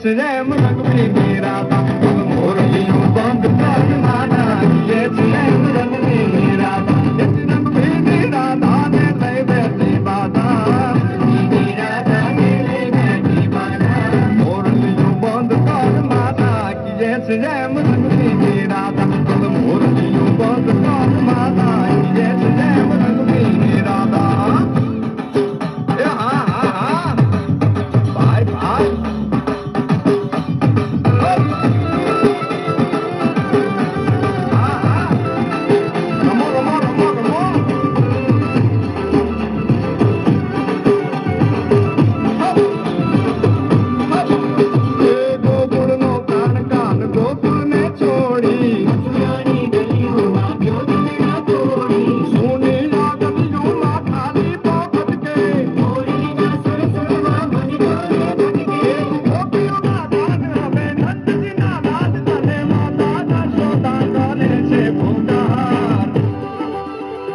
jam रंग भी मेरा था मुरलियों बंद कर माना ये जैम रंग भी मेरा था रंग भी मेरा दाने ले बैठी बाधा मेरा दाने ले बैठी बाधा मुरलियों बंद कर माना ये जैम रंग भी मेरा था मुरलियों बंद कर माना ये जैम रंग भी मेरा था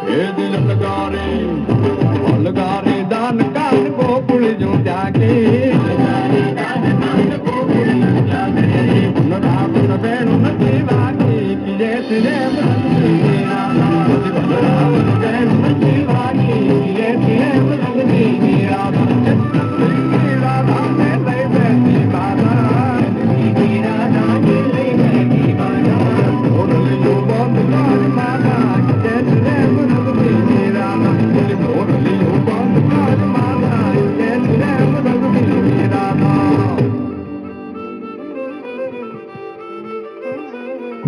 Edi Nagare